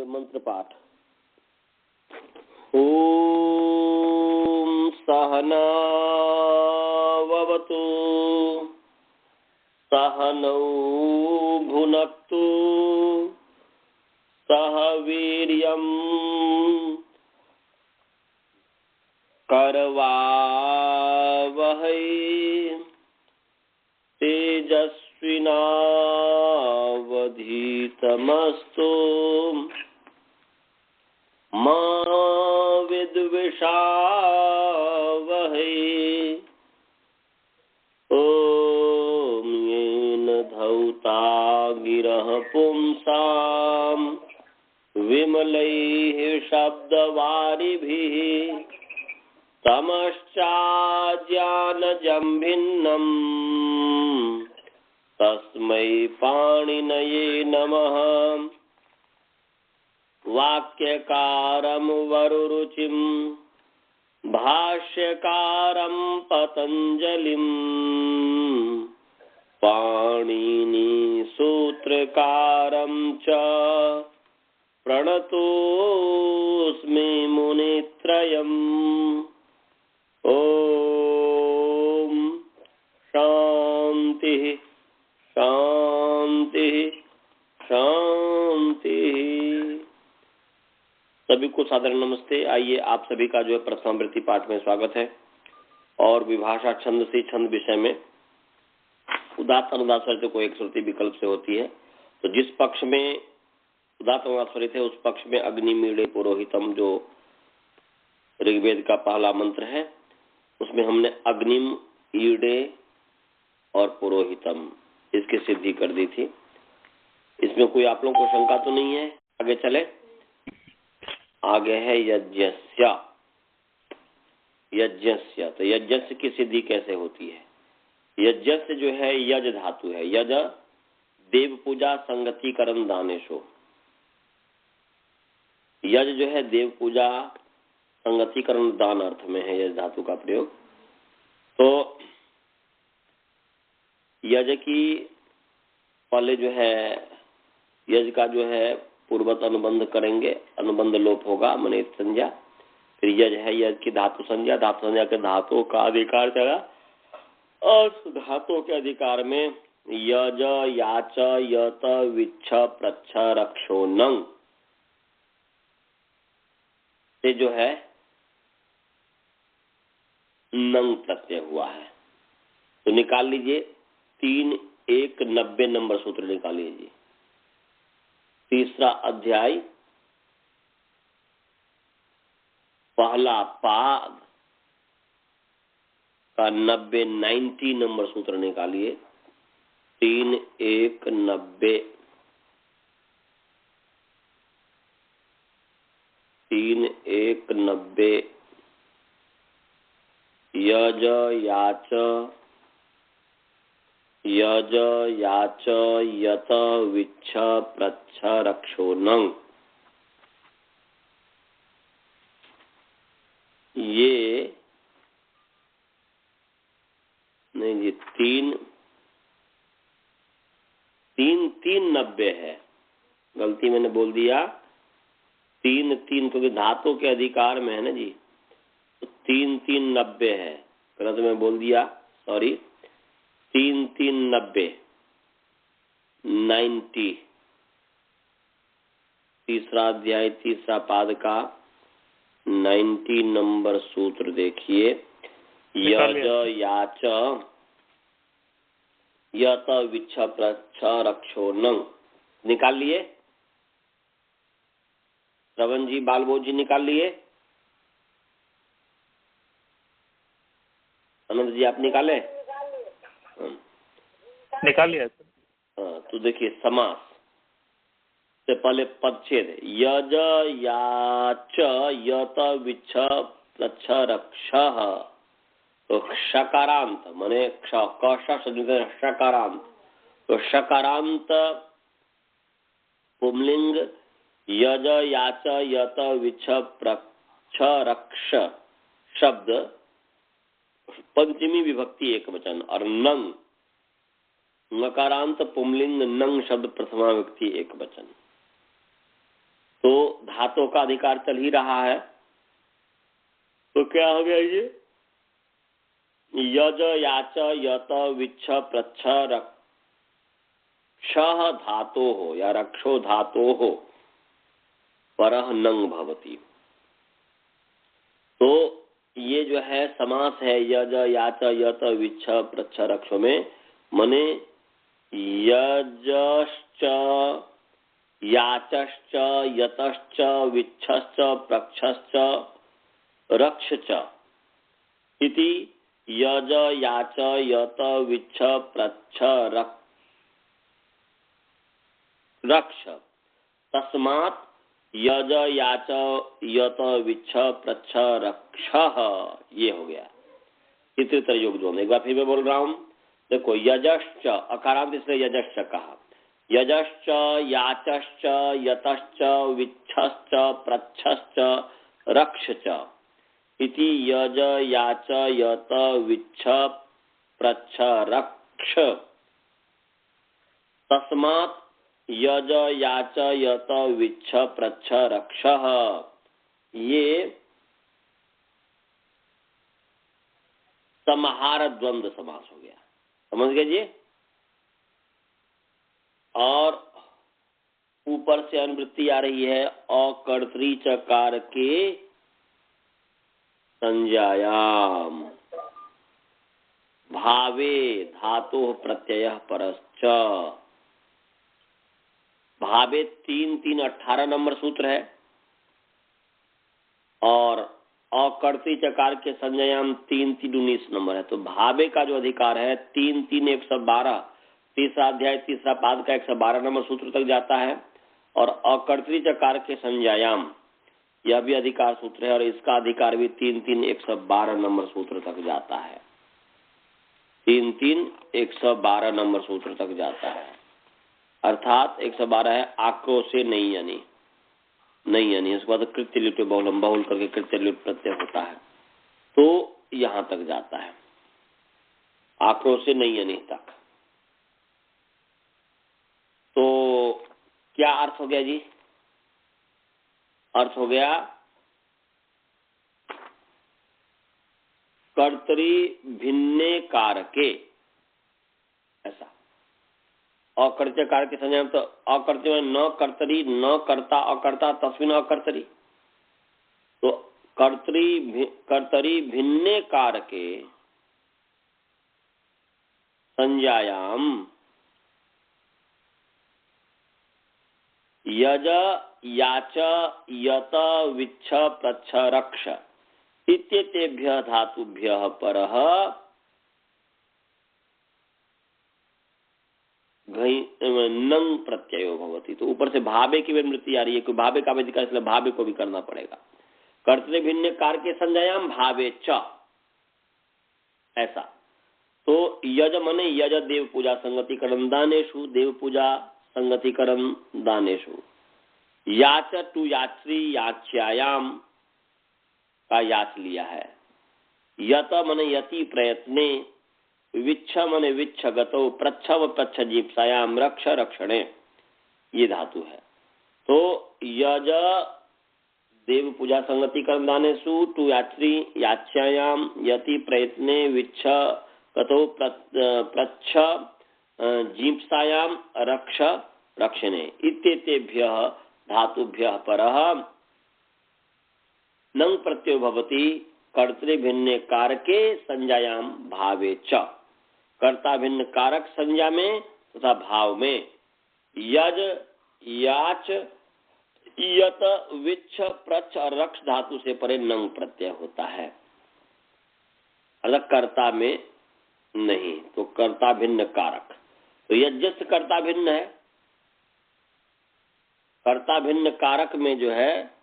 मंत्र पाठ। ओम सहना ववतु सहनौ भुनक्तु सह वीर्यं करवावहै तेजस्विनावधीतमस्तु मा विद्विषावहै। ॐ येन धौता गिरः पुंसां विमलैः शब्दवारिभिः तमश्चाज्ञानजं भिन्नम् तस्मै पाणिनये नमः। वाक्यकारं वरुरुचिं भाष्यकारं पतञ्जलिं पाणिनि सूत्रकारं च प्रणतोऽस्मि मुनित्रयम्। ओम शांति शांति शांति। सभी को सादर नमस्ते। आइए आप सभी का जो है प्रथमावृत्ति पाठ में स्वागत है। और विभाषा छंद से छंद विषय में उदात्त अनुदात स्वरित को एक श्रुति विकल्प से होती है। तो जिस पक्ष में उदात्त अनुदात स्वरित है उस पक्ष में अग्नि मीड़े पुरोहितम जो ऋग्वेद का पहला मंत्र है उसमें हमने अग्निम ईडे और पुरोहितम इसकी सिद्धि कर दी थी। इसमें कोई आप लोगों को शंका तो नहीं है? आगे चले। आगे है यज्ञस्य। यज्ञस्य तो यज्ञस्य की सिद्धि कैसे होती है? यज्ञस्य जो है यज धातु है। यज देव पूजा संगतिकरण दानेशो। यज जो है देव पूजा संगतिकरण दान अर्थ में है यज धातु का प्रयोग। तो यज की पहले जो है यज का जो है पूर्वत अनुबंध करेंगे, अनुबंध लोप होगा मने संज्ञा। फिर यज है यज की धातु संज्ञा, धातु संज्ञा के धातुओं का अधिकार चला और धातुओं के अधिकार में यज याच यत विच्छ प्रच्छ रक्षो नंग से जो है नंग प्रत्यय हुआ है। तो निकाल लीजिए 3-1-90 नंबर सूत्र निकाल लीजिए। तीसरा अध्याय पहला पाद का 90 नंबर सूत्र निकालिए। 3-1-90 3-1-90 यज याच यज याच यत विच्छ प्रच्छ रक्षो नंग। ये नहीं जी 3-3-90 है। गलती मैंने बोल दिया 3-3 क्योंकि धातु के अधिकार में है ना जी। तो 3-3-90 है। गलत मैं बोल दिया, सॉरी। 3-3-90 90। तीसरा अध्याय तीसरा पाद का 90 नंबर सूत्र देखिए। यज याच यत विच्छ प्रच्छ रक्षो नंग। निकाल लिए? श्रवण जी, बालबोध जी निकाल लिए? अनंत जी आप निकाले? निकाल लिया। हाँ, तो देखिए समास से पहले पदच्छेद यज याच यत विच्छ प्रच्छ रक्ष। तो षकारांत माने षकारांत। तो षकारांत पुंलिंग यज याच यत विच्छ प्रच्छ रक्ष शब्द पंचमी विभक्ति एक वचन और नंग नकारांत पुंलिंग नंग शब्द प्रथमा विभक्ति एक वचन। तो धातु का अधिकार चल ही रहा है, तो क्या हो गया ये? यज याच यत विच्छ प्रच्छ रक्ष धातो हो या रक्षो धातो हो परह नंग भवति। तो ये जो है समास है यज याच यत विच्छ प्रच्छ रक्षो में, मने यजश्च याचश्च यतश्च विच्छश्च प्रक्षश्च रक्षश्च इति यज याच यत विच्छ प्रच्छ रक्ष तस्मात् यज याच यत विच्छ प्रच्छ रक्ष, ये हो गया इतर योग दो में। एक बार फिर मैं बोल रहा हूं, देखो यजश्च अकारांत इसलिए यजश्च कहा, यजश्च याचश्च यतश्च विच्छश्च प्रच्छश्च रक्षश्च इति यज याच यत विच्छ प्रच्छ रक्ष तस्मात् यज याच यत विच्छ प्रच्छ रक्ष, ये समाहार द्वंद्व समास हो गया, समझ गए जी। और ऊपर से अनुवृत्ति आ रही है अकर्तरी चकार के संज्ञायाम भावे धातु प्रत्यय परश्च। भावे 3-3-18 नंबर सूत्र है और अकर्तरी चकार के संज्ञायाम 3-3-19 नंबर है। तो भावे का जो अधिकार है 3-3-112 तीसरा अध्याय तीसरा पाद का 112 नंबर सूत्र तक जाता है, और अकर्तरी चकार के संज्ञायाम यह भी अधिकार सूत्र है और इसका अधिकार भी 3-3-112 नंबर सूत्र तक जाता है। 3-3-112 नंबर सूत्र तक जाता है, अर्थात 112 है आक्रोशे नहीं यानी नहीं यानी, उसके बाद कृत्य लिप्ट बहुलम बहुल करके कृत्य लिप्ट प्रत्यय होता है, तो यहां तक जाता है आक्रोशे नहीं यानी तक। तो क्या अर्थ हो गया जी? अर्थ हो गया कर्तरी भिन्ने कारके, ऐसा अकर्त्य कारक के संज्ञा में, तो अकर्त्य में न कर्तरी न कर्ता अकर्ता तस्मिन अकर्तरी, तो कर्तरी भिन्ने कारके संज्ञायाम यज याच यत विच्छ प्रच्छ रक्ष इत्येतेभ्यः धातुभ्यः परः नंग प्रत्ययो भवति। तो ऊपर से भावे की वृत्ति आ रही है कि भावे का अधिकार, इसलिए भावे को भी करना पड़ेगा। कर्तृ भिन्न कार के संज्ञायाम भावे च, ऐसा। तो यज मने यज देव पूजा संगतिकरण दानेषु, देव पूजा संगतिकरण दानेषु। याच टू यात्री याच्यायाम का याच लिया है। यत मने यति प्रयत्ने, विच्छ मने विच्छ गतो, प्रच्छ व प्रच्छ जीप्सायाम, रक्ष रक्षणे, ये धातु है। तो यज देव पूजा संगति कर्म दानेषु, टू यात्री याच्यायाम, यति प्रयत्ने, विच्छ गतो प्रच्छ जीप्सायाम, रक्ष रक्षणे इत्येतेभ्यः धातुभ्यः परः नंग प्रत्ययो भवति कर्तृ भिन्ने कारके संज्ञायाम भावे च। कर्ता भिन्न कारक संज्ञा में तथा भाव में यज याच यत विच्छ प्रच्छ और रक्ष धातु से परे नंग प्रत्यय होता है, अलग कर्ता में नहीं। तो कर्ता भिन्न कारक, तो यज्ञ कर्ता भिन्न है, कर्ता भिन्न कारक में जो है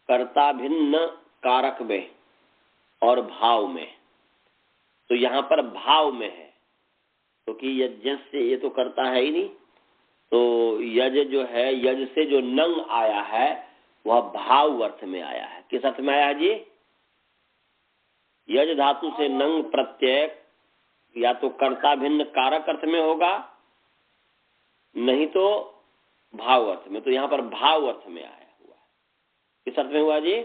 कर्ता भिन्न कारक में और भाव में, तो यहाँ पर भाव में है क्योंकि तो यज्ञ से ये तो करता है ही नहीं। तो यज जो है, यज से जो नंग आया है वह भाव अर्थ में आया है। किस अर्थ में आया है जी? यज धातु से नंग प्रत्यय या तो कर्ता भिन्न कारक अर्थ में होगा, नहीं तो भाव अर्थ में। तो यहाँ पर भाव अर्थ में आया हुआ किस अर्थ में हुआ जी?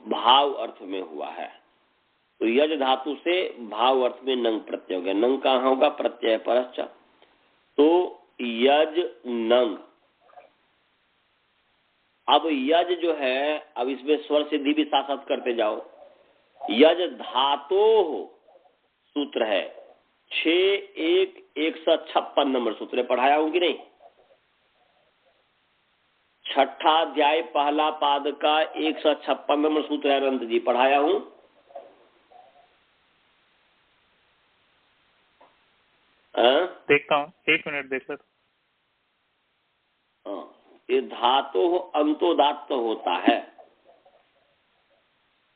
भाव अर्थ में हुआ है। तो यज धातु से भाव अर्थ में नंग प्रत्यय हो गया। नंग कहाँ होगा? प्रत्यय परश्च। तो यज नंग। अब यज जो है, अब इसमें स्वर सिद्धि भी साथ साथ करते जाओ। यज धातो सूत्र है 6-1-156 नंबर सूत्र है, पढ़ाया हूं कि नहीं? छठा अध्याय पहला पाद का 156 नंबर सूत्र है अनंत जी, पढ़ाया हूं? देखता हूँ, 1 मिनट देख लेता। ये धातो अंतोदात्त होता है।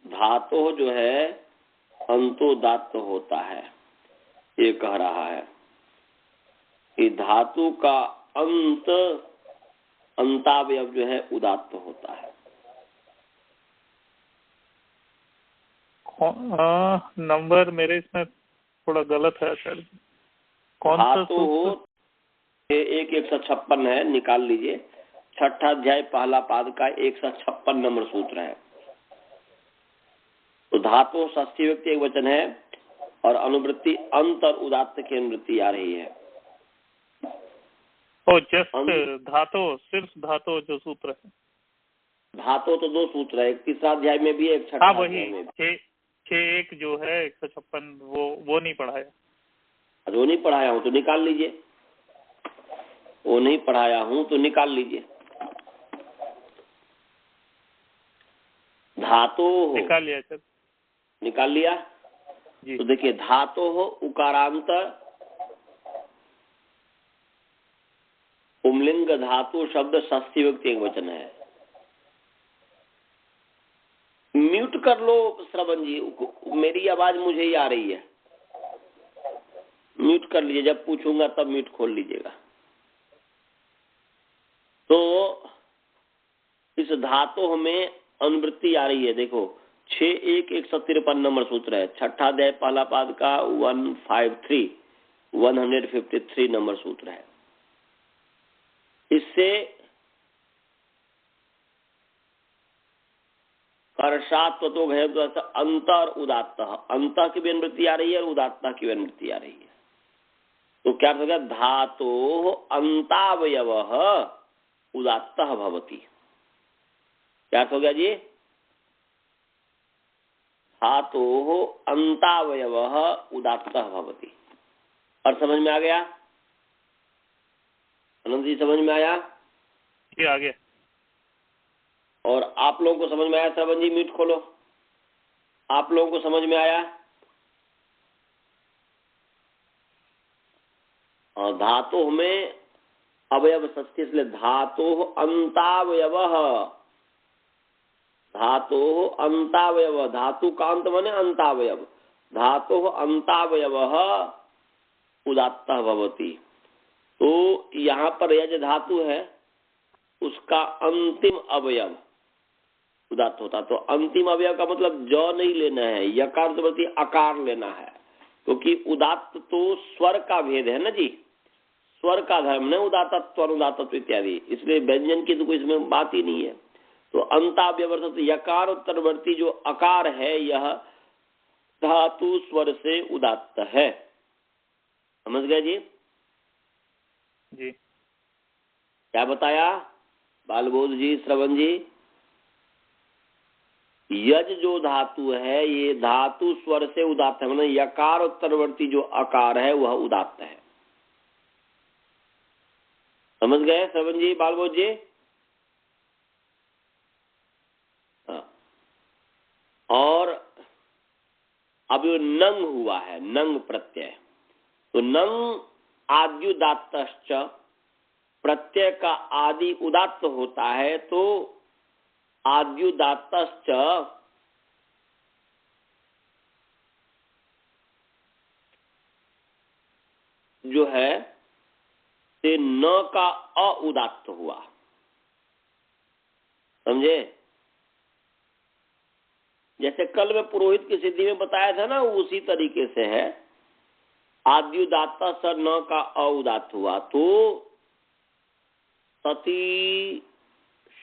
धातो जो है अंतोदात्त होता है, ये कह रहा है कि धातु का अंत अंतावयव जो है उदात्त होता है। नंबर मेरे इसमें थोड़ा गलत है सर। कौन सा सूत्र? 1-156 है, निकाल लीजिए। छठा अध्याय पहला पाद का 156 नंबर सूत्र है। तो धातु षष्ठी व्यक्ति एक वचन है और अनुवृत्ति अंत और उदात्त की अनुवृत्ति आ रही है। जस्ट धातु, सिर्फ धातु जो सूत्र है। धातु तो 2 सूत्र है, एक तीसरा अध्याय में भी, एक छठा वही अध्याय में भी। 6-1 जो है 156 वो नहीं पढ़ाया। वो नहीं पढ़ाया हूं तो निकाल लीजिए। वो नहीं पढ़ाया हूं तो निकाल लीजिए। धातु निकाल लिया सर। निकाल लिया जी। तो देखिए धातु हो उकारांत पुंलिंग धातु शब्द षष्ठी व्यक्ति एक वचन है। म्यूट कर लो श्रवण जी, मेरी आवाज मुझे ही आ रही है। म्यूट कर लीजिए, जब पूछूंगा तब म्यूट खोल लीजिएगा। तो इस धातु में अनुवृत्ति आ रही है, देखो 6-1-153 नंबर सूत्र है। छठा अध्याय पहला पाद का 153 नंबर सूत्र है। इससे कर्षात्वतो है तो अंतर उदात्त, अंत की भी अनुवृत्ति आ रही है और उदात्त की भी अनुवृत्ति आ रही है। तो क्या हो गया? धातो अंतावयव उदात्त भवति। क्या हो गया जी? धातो अंतावयव उदात्त भवति। और समझ में आ गया? अनंत जी समझ में आया? जी आ गया। और आप लोगों को समझ में आया? श्रवण जी म्यूट खोलो। आप लोगों को समझ में आया? और धातु में अवयव षष्ठी, इसलिए धातु अंतावयव। धातु अंतावयव, धातु का अंत माने अंतावयव। धातु अंतावयव उदात्त भवति। तो यहाँ पर यह जो धातु है उसका अंतिम अवयव उदात्त होता। तो अंतिम अवयव का मतलब ज नहीं लेना है, यकार प्रति आकार लेना है, क्योंकि उदात्त तो स्वर का भेद है ना जी, स्वर का धर्म है उदात्तत्व अनुदात्तत्व इत्यादि, इसलिए व्यंजन की तो कोई इसमें बात ही नहीं है। तो अंताव्यवर्तित यकार उत्तरवर्ती जो अकार है यह धातु स्वर से उदात्त है। समझ गए जी? जी क्या बताया बालबोध जी, श्रवण जी? यज जो धातु है ये धातु स्वर से उदात्त है, मतलब यकार उत्तरवर्ती जो अकार है वह उदात्त है। समझ गए श्रवण जी, बालबोध जी? और अब जो नंग हुआ है, नंग प्रत्यय, तो नंग आद्युदात्तश्च, प्रत्यय का आदि उदात्त होता है, तो आद्युदात्तश्च जो है से न का अउदात्त हुआ। समझे? जैसे कल में पुरोहित की सिद्धि में बताया था ना, उसी तरीके से है। आद्युदात्त सर न का अउदात्त हुआ, तो सती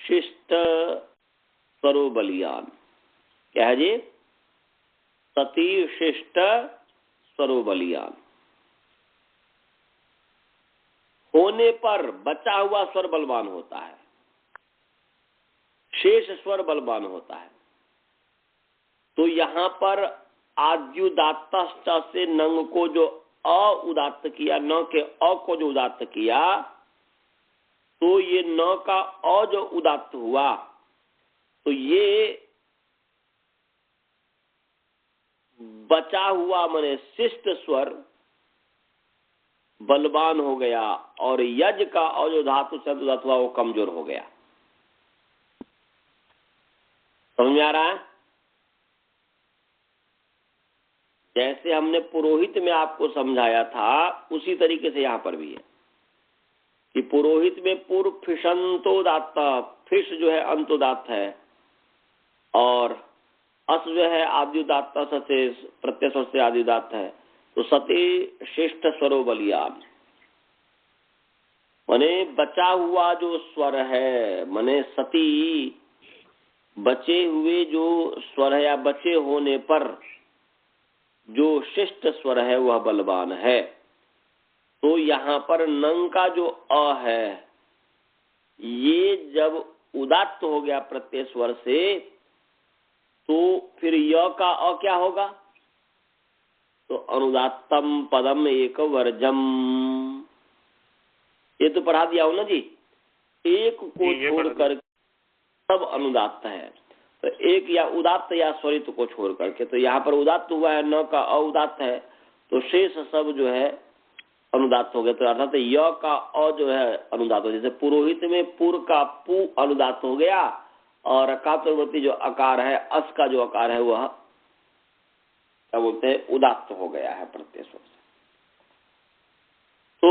शिष्ट स्वरो बलियान। क्या है जी? सती शिष्ट स्वरो बलियान। होने पर बचा हुआ स्वर बलवान होता है, शेष स्वर बलवान होता है। तो यहां पर आद्युदात्त से नंग को जो उदात्त किया, न के को जो उदात्त किया, तो ये न का जो उदात्त हुआ, तो ये बचा हुआ माने शिष्ट स्वर बलवान हो गया, और यज का जो धातु से उदात्त हुआ वो कमजोर हो गया। समझ में आ रहा है? जैसे हमने पुरोहित में आपको समझाया था, उसी तरीके से यहां पर भी है कि पुरोहित में पूर्व फिशंतोदात्त, फिश जो है अंतोदात्त है, और अस जो है आद्युदात्त से प्रत्यय स्वर से आद्युदात्त है। तो सती शिष्ट स्वरो बलियान माने बचा हुआ जो स्वर है, माने सती बचे हुए जो स्वर है या बचे होने पर जो शिष्ट स्वर है वह बलवान है। तो यहाँ पर नंग का जो है, ये जब उदात्त हो गया प्रत्यय स्वर से, तो फिर य का क्या होगा? तो अनुदात्तम पदम एक वर्जम। ये तो पढ़ा दिया हो ना जी। एक को छोड़कर सब अनुदात्त है, तो एक या उदात्त या स्वरित को छोड़ करके। तो यहाँ पर उदात्त हुआ है, न का उदात्त है, तो शेष सब जो है अनुदात्त हो गया। तो अर्थात य का जो है अनुदात्त हो, जैसे पुरोहित में पुर का पु अनुदात्त हो गया, और अकातवर्ती जो अकार है, अस का जो अकार है, वह क्या बोलते हैं, उदात्त हो गया है प्रत्यय स्वर से। तो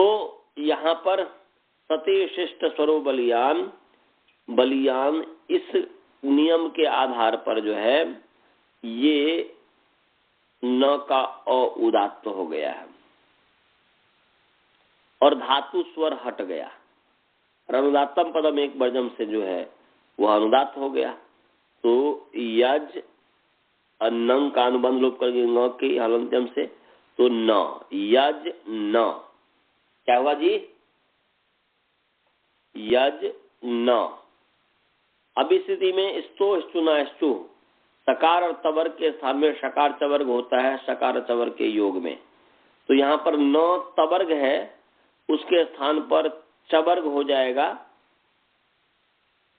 यहाँ पर सती शिष्ट स्वरो बलियान, बलियान इस नियम के आधार पर जो है ये न का उदात्त हो गया है, और धातु स्वर हट गया। अनुदात्तम पदम एक वर्जम से जो है वह अनुदात्त हो गया। तो यज नंग का अनुबंध लोप करके न के हलंत्यम से, तो न यज न क्या हुआ जी? यज न। अब इस स्थिति में स्तो स्तुना स्तु, सकार और तवर्ग के स्थान में शकार चवर्ग होता है, शकार चवर्ग के योग में। तो यहाँ पर न तवर्ग है, उसके स्थान पर चवर्ग हो जाएगा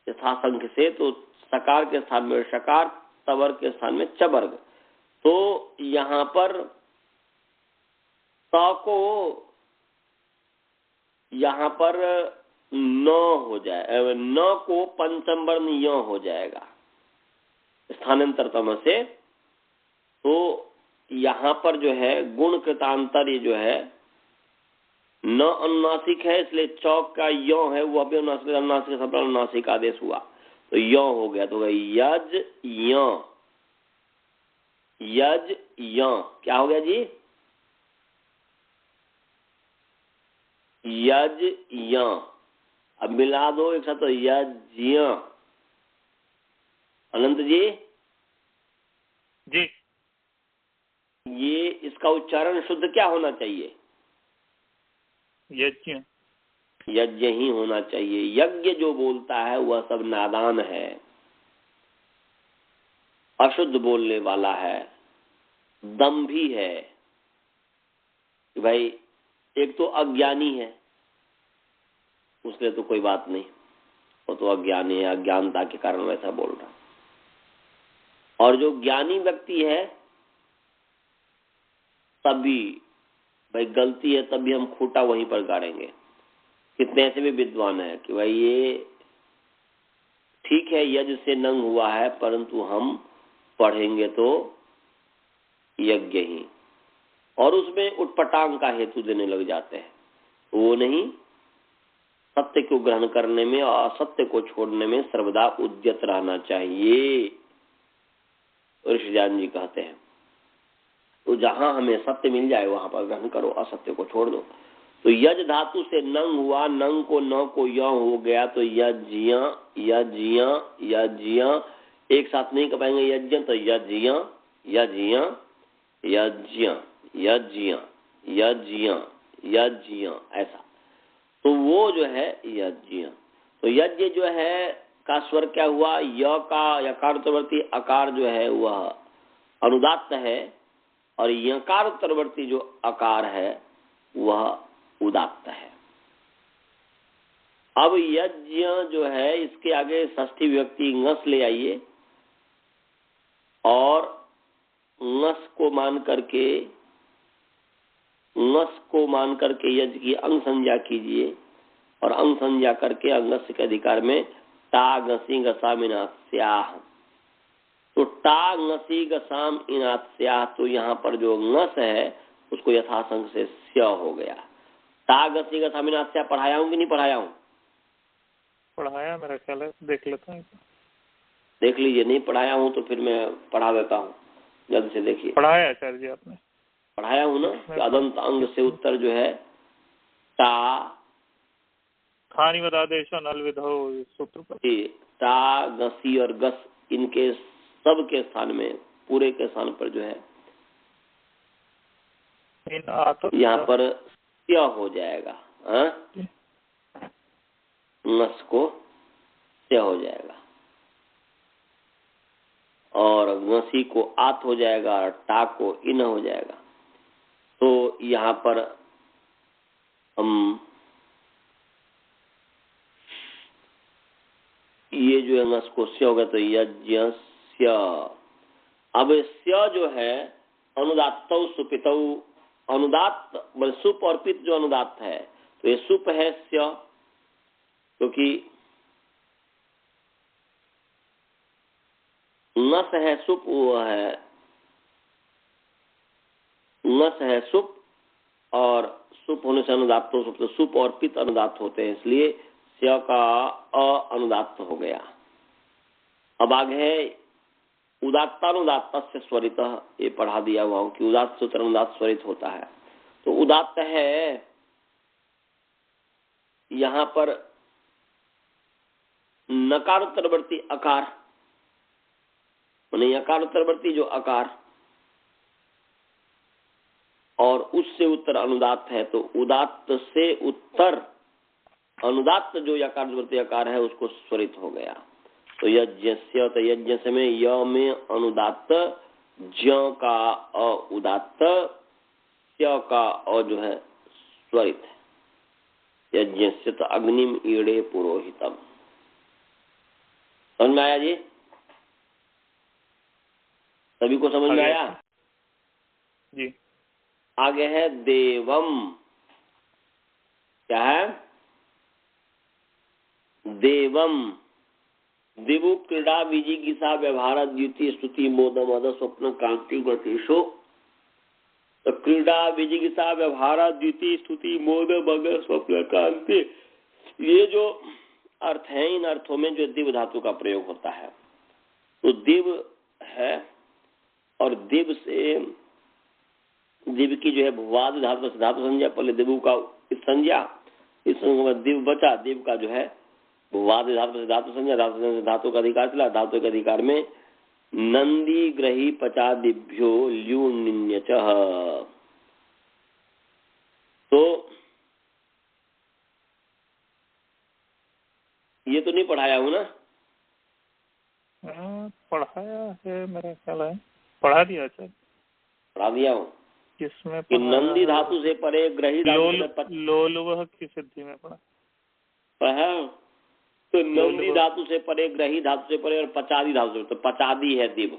यथासंख्य से। तो सकार के स्थान में शकार, तवर्ग के स्थान में चवर्ग। तो यहाँ पर त को यहाँ पर न हो जाए, न को पंचम वर्ण य हो जाएगा स्थानांतरतम से। तो यहाँ पर जो है गुण कृतांतर, ये जो है न अनुनासिक है, इसलिए चौक का य है वह भी अनुनासिक, अनुनासिक सब अनुनासिक आदेश हुआ, तो य हो गया। तो यज य, यज य क्या हो गया जी? यज य। अब मिला दो एक साथ, तो यज्ञ। अनंत जी जी, ये इसका उच्चारण शुद्ध क्या होना चाहिए? यज्ञ। यज्ञ ही होना चाहिए। यज्ञ जो बोलता है वह सब नादान है, अशुद्ध बोलने वाला है, दंभी है। भाई एक तो अज्ञानी है, उसके लिए तो कोई बात नहीं, वो तो अज्ञानी है, अज्ञानता के कारण वैसा बोल रहा। और जो ज्ञानी व्यक्ति है, तभी भाई गलती है, तभी हम खोटा वहीं पर गाड़ेंगे। कितने ऐसे भी विद्वान है कि भाई ये ठीक है यज्ञ से नंग हुआ है, परंतु हम पढ़ेंगे तो यज्ञ ही, और उसमें उटपटांग का हेतु देने लग जाते हैं। वो नहीं, सत्य को ग्रहण करने में और असत्य को छोड़ने में सर्वदा उद्यत रहना चाहिए, ऋषिजान जी कहते हैं। तो जहां हमें सत्य मिल जाए वहां पर ग्रहण करो, असत्य को छोड़ दो। तो यज धातु से नंग हुआ, नंग को न को य हो गया, तो यज्ञ यज्ञ यज्ञ एक साथ नहीं कर पाएंगे यज्ञ, तो यज्ञ यज्ञ यज्ञ यज्ञ यज्ञ यज्ञ ऐसा। तो वो जो है यज्ञ, तो यज्ञ जो है का स्वर क्या हुआ, य का यकार उत्तरवर्ती अकार जो है वह अनुदात्त है, और यकार उत्तरवर्ती जो अकार है वह उदात्त है। अब यज्ञ जो है इसके आगे षष्ठी विभक्ति ngस ले आइए, और ngस को मान करके यज्ञ की अंग संज्ञा कीजिए, और अंग संज्ञा करके अंगस्य के अधिकार में ता गसी गसाम इनास्याह, तो ता ngसी गसाम इनास्याह, तो यहाँ पर जो ngस है उसको यथासंग से स्य हो गया। ता गसी गसाम इनास्याह पढ़ाया हूँ कि नहीं पढ़ाया हूँ? पढ़ाया मेरा ख्याल है, देख लेता हूँ। देख लीजिए, नहीं पढ़ाया हूँ तो फिर मैं पढ़ा देता हूँ, जल्द से देखिए। पढ़ाया आचार्य जी आपने? पढ़ाया हूँ ना, अदंत अंग से उत्तर जो है ता खानी वदादेश नल विधो सूत्र पर ता गसी और गस इनके सब के स्थान में, पूरे के स्थान पर जो है यहाँ पर क्या हो जाएगा, नस को क्या हो जाएगा, और गसी को आत हो जाएगा, और टा को इन हो जाएगा। तो यहाँ पर हम ये जो है नस को स्य होगा, तो यज्ञ स्य। अब स्य जो है अनुदात्त सुपित, अनुदात्त सुप और पित जो अनुदात्त है, तो ये सुप है स्य, क्योंकि नस है सुप, वो है नस है सुप, और सुप होने से अनुदात्त सुप, तो सुप और पित अनुदात्त होते हैं, इसलिए स्य का अ अनुदात्त हो गया। अब आगे है उदात्तानुदात्त से स्वरित, ये पढ़ा दिया हुआ हूं कि उदात्त सूत्र अनुदात्त स्वरित होता है। तो उदात्त है यहाँ पर नकार उत्तरवर्ती अकार, माने यकार उत्तरवर्ती जो अकार, और उससे उत्तर अनुदात्त है, तो उदात्त से उत्तर अनुदात्त जो यकार उत्तरवर्ती अकार है उसको स्वरित हो गया। तो यज्ञस्य, तो यज्ञ से में य में अनुदात्त, ज का अ उदात्त, स्य का अ जो है स्वरित है। यज्ञस्य तो अग्निम ईड़े पुरोहितम। समझ में आया जी? सभी को समझ में आया जी? आगे है देवम। क्या है? देवम। दिवु क्रीड़ा विजिगिषा व्यवहार द्युति स्तुति मोद मद स्वप्न कांति गतिशो। तो क्रीड़ा विजिगिषा व्यवहार द्युति स्तुति मोद मद स्वप्न कांति, ये जो अर्थ है, इन अर्थों में जो दिव धातु का प्रयोग होता है, तो दिव है, और दिव से दिव की जो है भुवाद धातु संज्ञा, पहले दिवु का संज्ञा, इस दिव बचा, दिव का जो है भुवाद धातु से धातु संज्ञा, धातु का अधिकार चला, धातु के अधिकार में नंदी ग्रही पचादिभ्यो ल्यूनिन्यच। तो ये तो नहीं पढ़ाया हूं ना? पढ़ाया है मेरा ख्याल है, पढ़ा दिया सर, पढ़ा दिया हूँ। किसमें? कि नंदी धातु से परे ग्रही लोलवह की सिद्धि में पढ़ा है, तो नंदी धातु से परे, ग्रही धातु से परे, और पचादी धातु से, तो पचादी है दिव।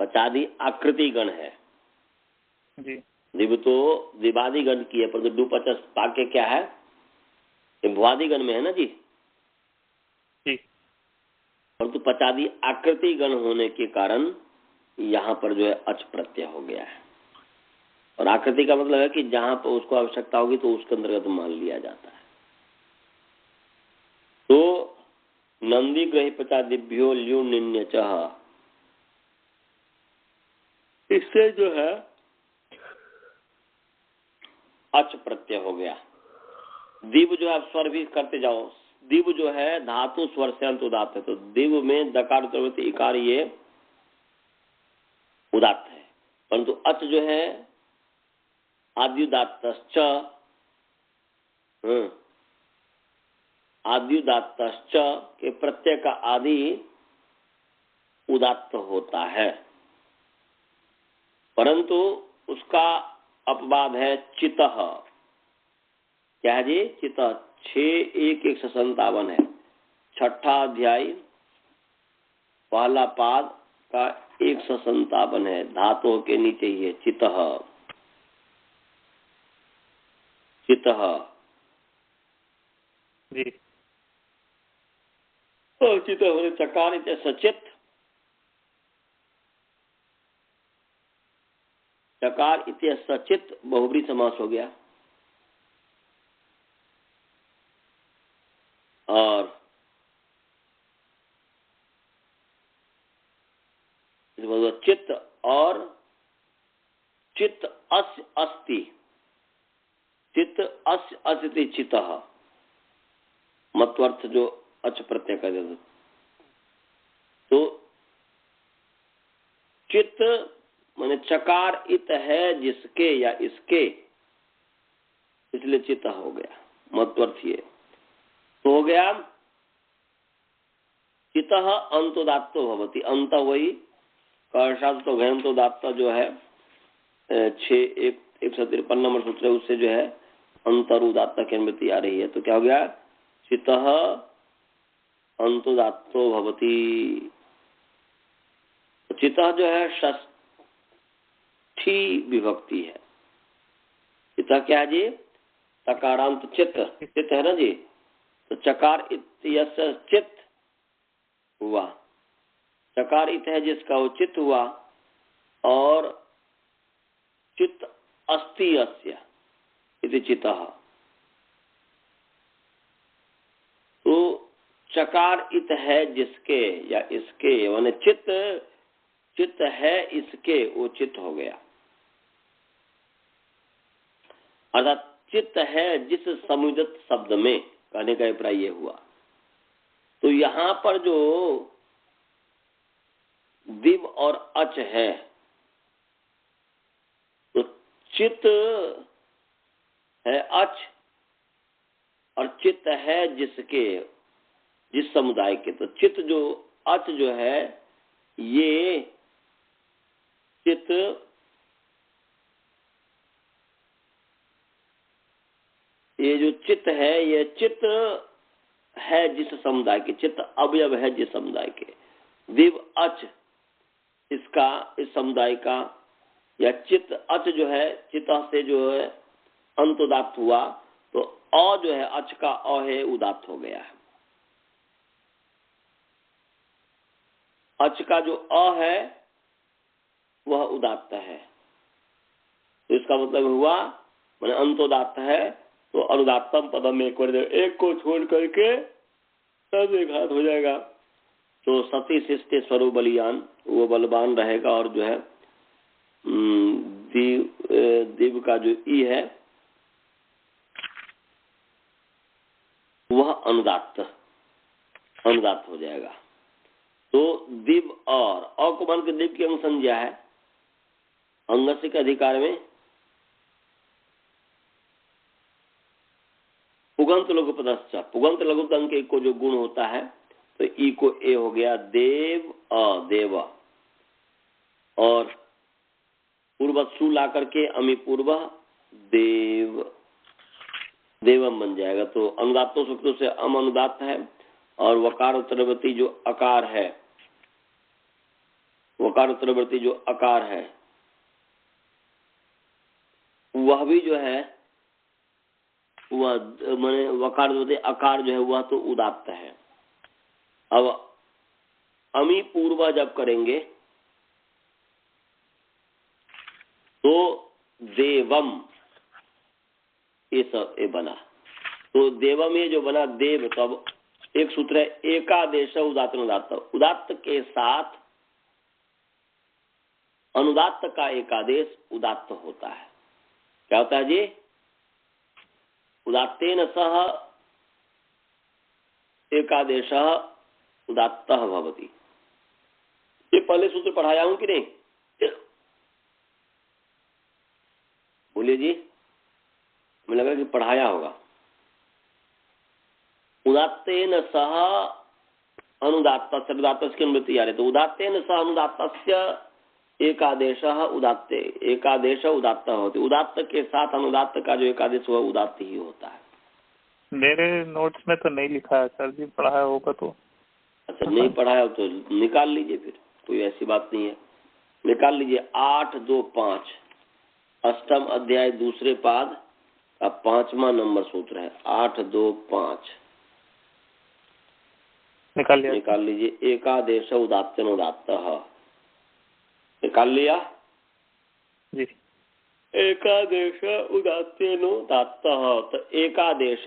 पचादी आकृति गण है जी। दिव तो दिवादी गण की है, पर डू पचस पाके क्या है, ये भुआदी गण में है ना जी? परंतु पचादी आकृति गण होने के कारण यहाँ पर जो है अच प्रत्यय हो गया है, और आकृति का मतलब है कि जहां पर उसको आवश्यकता होगी तो उसके अंतर्गत मान लिया जाता है। तो नंदी ग्रही पचादिभ्यो ल्यू निन्य चह, इससे जो है अच प्रत्यय हो गया। दिव जो है आप स्वर भी करते जाओ, दिव जो है धातु स्वर से अंत उदात्त है, तो दिव में दकार उत्तरवर्ती इकार ये उदात्त है, परंतु अच जो है आद्युदात्तश्च, आद्युदात्तश्च के प्रत्यय का आदि उदात्त होता है, परंतु उसका अपवाद है चितः। क्या है जी? चितः 6:1:157 है, छठा अध्याय पहला पाद का 157 है, धातुओं के नीचे ही है चितः। चितः जी। चितः होने चकार इत्य सचित, चकार इत्य सचित बहुब्री समास हो गया। और चित्त और चित्त अस्य अस्ति, चित्त अस्य अस्ति चितः, मतवर्थ जो अच प्रत्यय कर देते, तो चित्त माने चकार इत है जिसके या इसके, इसलिए चित्त हो गया, मतवर्थ ये तो हो गया। चितः अंतोदात्तो भवति, अंत वही कर्षाद तो घयम तो दात्ता जो है 153 नंबर सूत्र है, उससे जो है अंतरुदात्ता की अनुमति आ रही है, तो क्या हो गया? चितः अंतोदात्तो भवति। चितः जो है षष्ठी विभक्ति है। चितः क्या है जी? तकारांत चित्त, चित्त है ना जी, तो चकार इत्यस्य चित्त हुआ, चकार इत है जिसका वो चित्त हुआ, और चित्त अस्ति अस्य इति चितः, तो चकार इत है जिसके या इसके, माने चित्त, चित्त है इसके, वो चित्त हो गया, अर्थात चित्त है जिस समुदित शब्द में, कहने का अभिप्राय ये हुआ। तो यहां पर जो दिव और अच है, तो चित्त है अच और चित्त है जिसके, जिस समुदाय के, तो चित्त जो अच जो है ये चित्त ये जो चित्त है ये चित्त है जिस समुदाय के, चित्त अवयव है जिस समुदाय के। दिव अच इसका, इस समुदाय का, या चित्त अच जो है चित्त से जो है अंतोदात्त हुआ, तो अ जो है अच का अ है उदात्त हो गया है। अच का जो अ है वह उदात्त है, तो इसका मतलब हुआ मैंने अंतोदात्त है, तो अनुदात्तम पदम एक को छोड़ करके सब एक हाथ हो जाएगा, तो सती शिष्टे स्वरूप बलियान, वो बलवान रहेगा, और जो है दिव का जो ई है वह अनुदात्त हो जाएगा। तो दिव और को मान के दिव की अंग संज्ञा है, अंगसिक अधिकार में पुगंत लघु पदस्थ, पुगंत लघु अंक को जो गुण होता है, तो ई को ए हो गया देव देव, और पूर्व सु ला करके अमी पूर्व देव देवम बन जाएगा। तो अनुदात्तो सूत्रों से अम अनुदात्त है, और वकार उत्तरवर्ती जो अकार है, वकार उत्तरवर्ती जो अकार है वह भी जो है वह माने वकार अकार जो है वह तो उदात्त है। अब अमी पूर्व जब करेंगे तो देवम ये सब ये बना, तो देवम ये जो बना देव, तब एक सूत्र है एकादेश उदात्त अनुदात्त, उदात्त के साथ अनुदात्त का एकादेश उदात्त होता है। क्या होता है जी? उदात्तेन सह एकादेश उदात्तः भवति। ये पहले सूत्र पढ़ाया हूं कि नहीं? बोलिए जी, मुझे लगा कि पढ़ाया होगा। उदात्तेन सह अनुदात्त अनुदात्त की अनुवृत्ति आ रही, तो उदात्तेन सह अनुदात्तस्य एकादेश उदात्ते, एकादेश उदात्त होती। उदात्त के साथ अनुदात्त का जो एकादेश हुआ उदात्त ही होता है। मेरे नोट्स में तो नहीं लिखा है सर जी, पढ़ाया होगा तो। अच्छा, नहीं पढ़ाया तो निकाल लीजिए, फिर कोई ऐसी बात नहीं है, निकाल लीजिए। 825 अष्टम अध्याय दूसरे पाद का 5वां नंबर सूत्र है 825। निकाल लीजिए। एकादेश उदात्तेन उदात्तः, निकाल लिया जी। एकादेश उदात्तेन उदात्तः, तो एकादेश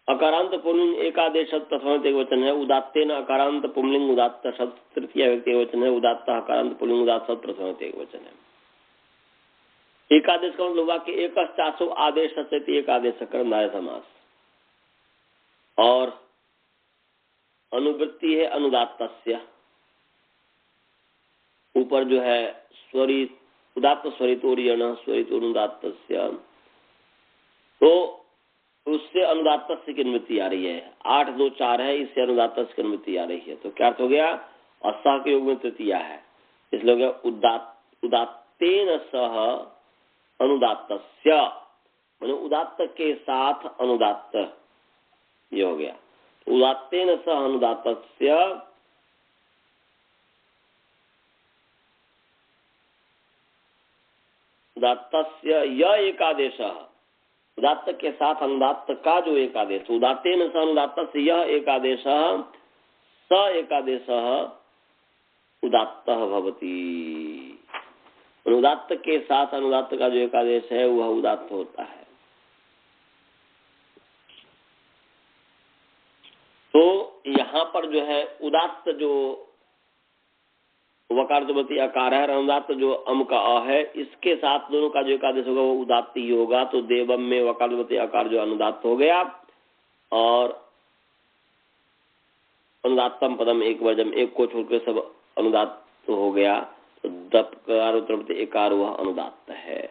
अकारांत पुल्लिंग एकादेश प्रथम एक वचन है, उदात्तेन अकारांत पुल्लिंग उदात्त शब्द तृतीय व्यक्ति वचन है, उदात्त अकारांत पुल्लिंग उदात्त शब्द प्रथम एक वचन है। एकादेश का मतलब हुआ कि एक चासो आदेश एकादेश कर्मधारय समास, और अनुवृत्ति है अनुदात्तस्य, ऊपर जो है स्वरित उदात्त स्वरितोरियण स्वरित अनुदात्तस्य, तो उससे अनुदात्तस्य की अनुवृत्ति आ रही है। 824 है, इससे अनुदात्तस्य की अनुवृत्ति आ रही है। तो क्या अर्थ हो गया? अस्सा के योग में तृतीया है, इसलिए हो गया उदात्तेन सह अनुदात्तस्य, माने उदात्त के साथ अनुदात्त, ये हो गया। उदात्तेन सह अनुदात्तस्य उदात्तस्य य एकादेश, उदात्त के साथ अनुदात्त का जो एकादेश, उदात्तेन सह अनुदात्तस्य यह एकादेश स एकादेश उदात्तः भवति। उदात्त के साथ अनुदात्त का जो एकादेश है वह उदात्त होता है। तो यहाँ पर जो है उदात्त जो वकारद्वती आकार है, अनुदात्त जो अम का अ है, इसके साथ दोनों का जो एकादेश होगा वो उदात्त ही होगा। तो देवम में वकारद्वती आकार जो अनुदात्त हो गया, और अनुदात्तम पदम एक वजम, एक को छोड़कर सब अनुदात्त हो गया। तो दपकार उत्तरवर्ती एकार वह अनुदात्त है।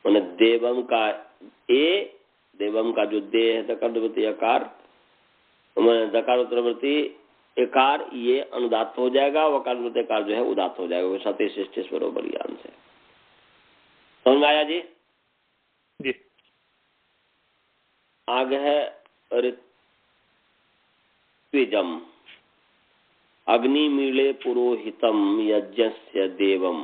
मैंने देवम का ए, देवम का जो दे है दकारद्वती आकार, दकार उत्तरवर्ती एकार ये अनुदात्त हो जाएगा, वकारद्वती एकार जो है उदात्त हो जाएगा। सत्य शिष्ट स्वरोबर ज्ञान से समझ में आया जी? जी। आगे है ऋत्विजम, अग्निमीले पुरोहितम यज्ञस्य देवम।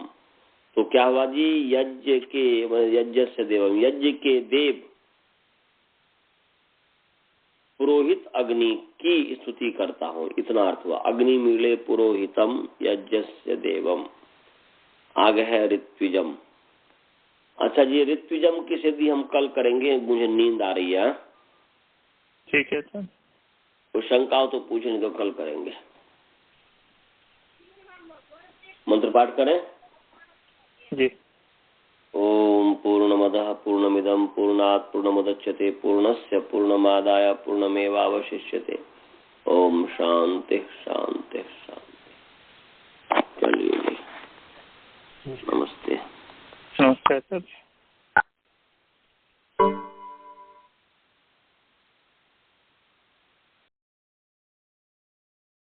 तो क्या हुआ जी? यज्ञ के यज्ञस्य देवम, यज्ञ के देव पुरोहित अग्नि की स्तुति करता हूं, इतना अर्थ हुआ। अग्निमीले पुरोहितम यज्ञस्य देवम। आगे है ऋत्विजम। अच्छा जी, ऋत्विजम की सिद्धि हम कल करेंगे, मुझे नींद आ रही है। ठीक है सर। तो शंका हो तो पूछने, तो कल करेंगे। मंत्र पाठ करें जी। ओम पूर्णमदः पूर्णमिदं पूर्णात् पूर्णमुदच्यते पूर्णस्य पूर्णमादाय पूर्णमेवावशिष्यते। ओम शांति शांति शांति। चलिए, नमस्ते। नमस्ते सर।